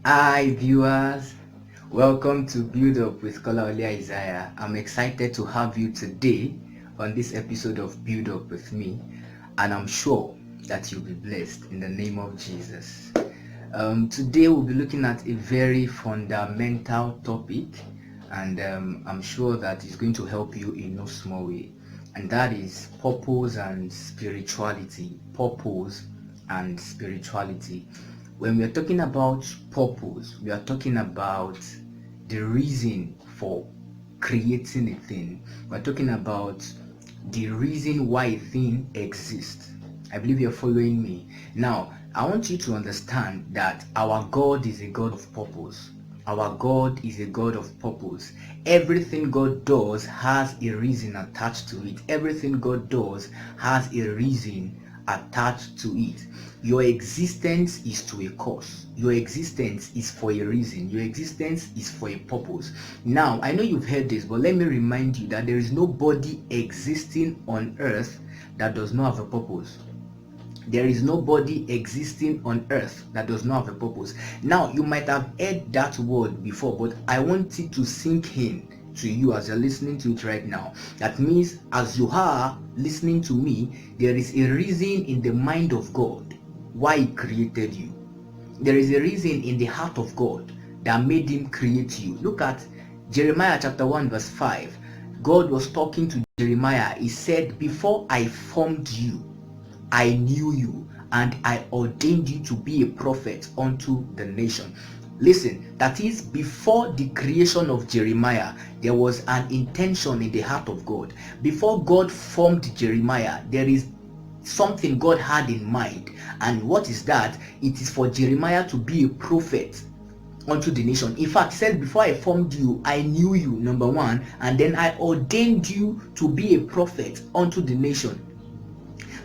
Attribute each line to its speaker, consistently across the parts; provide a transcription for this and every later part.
Speaker 1: Hi viewers, welcome to Build Up with Kolawole Isaiah. I'm excited to have you today on this episode of Build Up with me, and I'm sure that you'll be blessed in the name of Jesus. Today we'll be looking at a very fundamental topic, and I'm sure that it's going to help you in no small way, and that is purpose and spirituality. Purpose and spirituality. When we are talking about purpose, we are talking about the reason for creating a thing. We're talking about the reason why a thing exists. I believe you're following me. Now, I want you to understand that our God is a God of purpose. Our God is a God of purpose. Everything God does has a reason attached to it. Everything God does has a reason attached to it. Your existence is to a cause. Your existence is for a reason. Your existence is for a purpose. Now, I know you've heard this, but let me remind you that there is nobody existing on earth that does not have a purpose. There is nobody existing on earth that does not have a purpose. Now, you might have heard that word before, but I want it to sink in to you as you're listening to it right now. That means, as you are listening to me, there is a reason in the mind of God why He created you. There is a reason in the heart of God that made Him create you. Look at Jeremiah chapter 1 verse 5. God was talking to Jeremiah. He said, "Before I formed you, I knew you, and I ordained you to be a prophet unto the nation." Listen, that is, before the creation of Jeremiah, there was an intention in the heart of God. Before God formed Jeremiah, there is something God had in mind. And what is that? It is for Jeremiah to be a prophet unto the nation. In fact, he said, "Before I formed you, I knew you," number one, and then I ordained you to be a prophet unto the nation.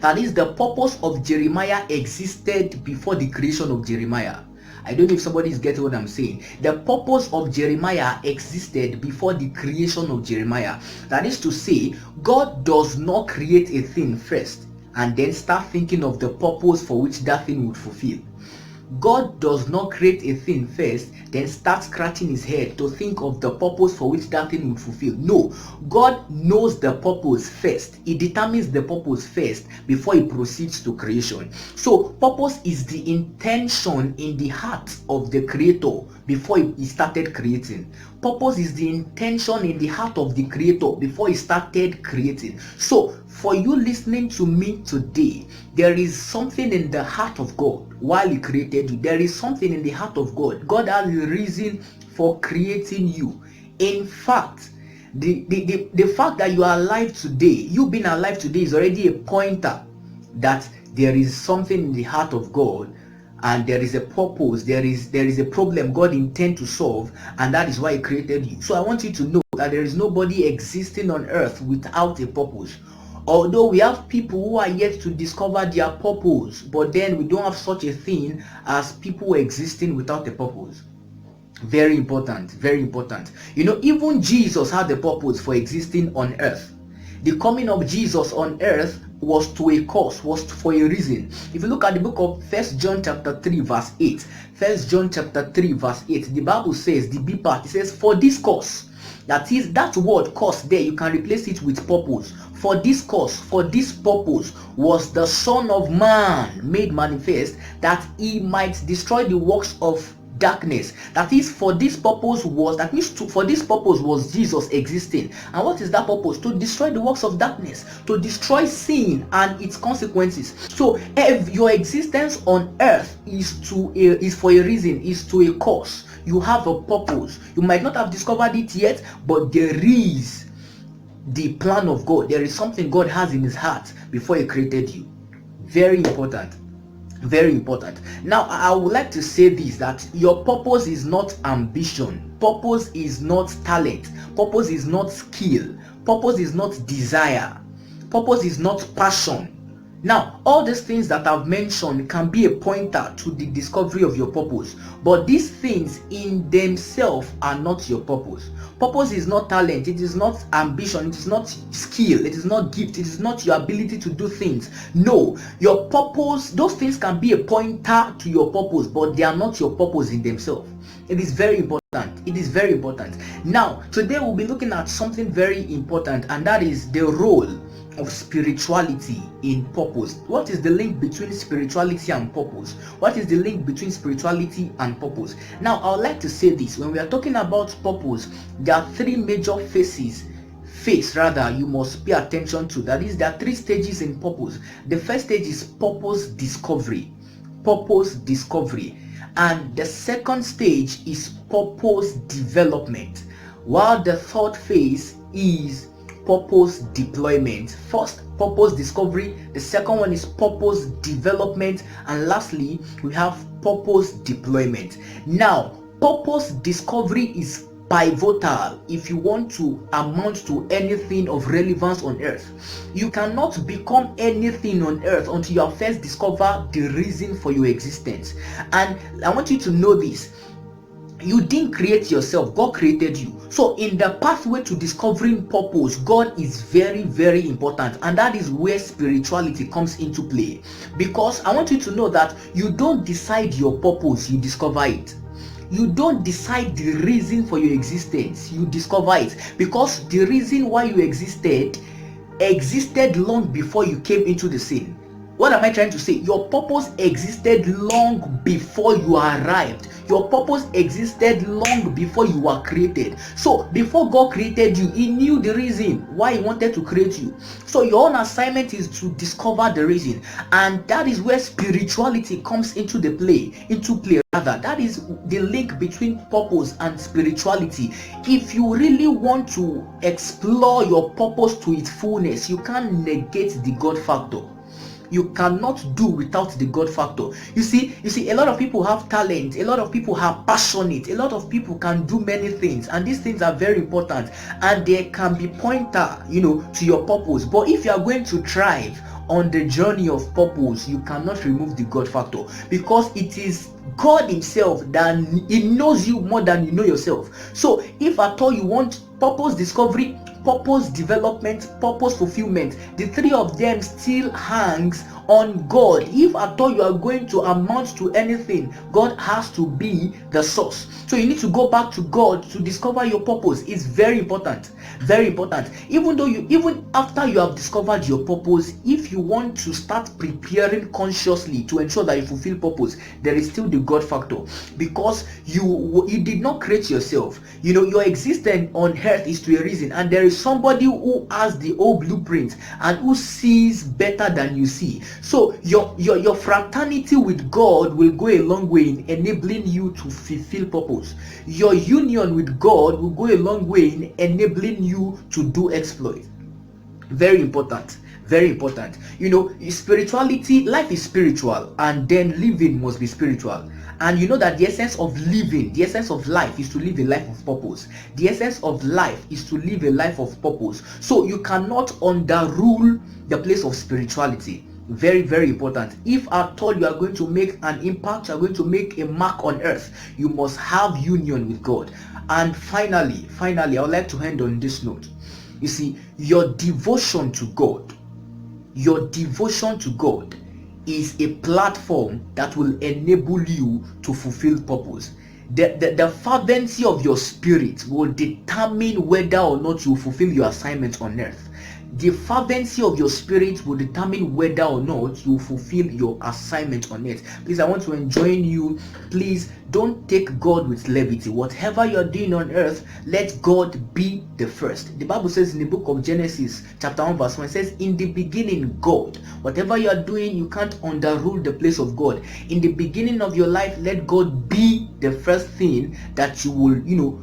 Speaker 1: That is, the purpose of Jeremiah existed before the creation of Jeremiah. I don't know if somebody is getting what I'm saying. The purpose of Jeremiah existed before the creation of Jeremiah. That is to say, God does not create a thing first and then start thinking of the purpose for which that thing would fulfill. God does not create a thing first, then start scratching his head to think of the purpose for which that thing would fulfill. No, God knows the purpose first. He determines the purpose first before he proceeds to creation. So, purpose is the intention in the heart of the creator before he started creating. Purpose is the intention in the heart of the creator before he started creating. So, for you listening to me today, there is something in the heart of God while He created you. There is something in the heart of God. God has a reason for creating you. In fact, the fact that you are alive today, you being alive today, is already a pointer that there is something in the heart of God, and there is a purpose, there is a problem God intends to solve, and that is why He created you. So I want you to know that there is nobody existing on earth without a purpose. Although we have people who are yet to discover their purpose, but then we don't have such a thing as people existing without a purpose. Very important, very important. You know, even Jesus had a purpose for existing on earth. The coming of Jesus on earth was to a cause, was for a reason. If you look at the book of First John chapter 3 verse 8, First John chapter 3 verse 8, the Bible says, the B part, it says, "For this cause," that is, that word cause there, you can replace it with purpose. "For this cause, for this purpose, was the Son of Man made manifest, that he might destroy the works of darkness." That is, for this purpose was, that means for this purpose was Jesus existing. And what is that purpose? To destroy the works of darkness, to destroy sin and its consequences. So if your existence on earth is for a reason, is to a cause. You have a purpose. You might not have discovered it yet, but there is the plan of God. There is something God has in his heart before he created you. Very important. Very important. Now, I would like to say this, that your purpose is not ambition. Purpose is not talent. Purpose is not skill. Purpose is not desire. Purpose is not passion. Now, all these things that I've mentioned can be a pointer to the discovery of your purpose, but these things in themselves are not your purpose. Purpose is not talent, it is not ambition, it is not skill, it is not gift, it is not your ability to do things. No, your purpose, those things can be a pointer to your purpose, but they are not your purpose in themselves. It is very important. It is very important. Now, today we'll be looking at something very important, and that is the role of spirituality in purpose. What is the link between spirituality and purpose? What is the link between spirituality and purpose? Now, I would like to say this. When we are talking about purpose, there are three major phases you must pay attention to. That is, there are three stages in purpose. The first stage is purpose discovery. And the second stage is purpose development, while the third phase is purpose deployment. First, purpose discovery, the second one is purpose development, and lastly we have purpose deployment. Now, purpose discovery is pivotal if you want to amount to anything of relevance on earth. You cannot become anything on earth until you have first discovered the reason for your existence. And I want you to know this: you didn't create yourself, God created you. So in the pathway to discovering purpose, God is very, very important, and that is where spirituality comes into play. Because I want you to know that you don't decide your purpose, you discover it. You don't decide the reason for your existence, you discover it. Because the reason why you existed long before you came into the scene. What am I trying to say? Your purpose existed long before you arrived. Your purpose existed long before you were created. So before God created you, He knew the reason why He wanted to create you. So your own assignment is to discover the reason, and that is where spirituality comes into play. That is the link between purpose and spirituality. If you really want to explore your purpose to its fullness, you can't negate the God factor. You cannot do without the God factor. You see, a lot of people have talent, a lot of people are passionate, a lot of people can do many things, and these things are very important, and they can be pointer, to your purpose. But if you are going to thrive on the journey of purpose, you cannot remove the God factor, because it is God Himself that He knows you more than you know yourself. So if at all you want purpose discovery, purpose development, purpose fulfillment, the three of them still hangs on God. If at all you are going to amount to anything, God has to be the source. So you need to go back to God to discover your purpose. It's very important. Very important. Even after you have discovered your purpose, if you want to start preparing consciously to ensure that you fulfill purpose, there is still the God factor, because you did not create yourself. Your existence on earth is to a reason, and there is somebody who has the whole blueprint and who sees better than you see. So your fraternity with God will go a long way in enabling you to fulfill purpose. Your union with God will go a long way in enabling you to do exploit. Very important. Very important. Spirituality, life is spiritual, and then living must be spiritual. And you know that the essence of living, the essence of life is to live a life of purpose. The essence of life is to live a life of purpose. So you cannot underrule the place of spirituality. Very, very important. If at all you are going to make an impact, you are going to make a mark on earth, you must have union with God. And finally, I would like to end on this note. You see, your devotion to God is a platform that will enable you to fulfill purpose. The fervency of your spirit will determine whether or not you fulfill your assignment on earth. The fervency of your spirit will determine whether or not you fulfill your assignment on earth. Please, I want to enjoin you. Please don't take God with levity. Whatever you're doing on earth, let God be the first. The Bible says in the book of Genesis chapter 1 verse 1, it says, in the beginning God. Whatever you're doing, you can't underrule the place of God. In the beginning of your life, let God be the first thing that you will,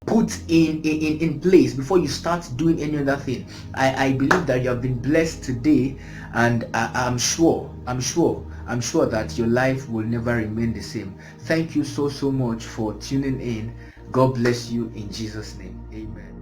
Speaker 1: put in place before you start doing any other thing. I believe that you have been blessed today, and I'm sure that your life will never remain the same. Thank you so much for tuning in. God bless you in Jesus' name. Amen.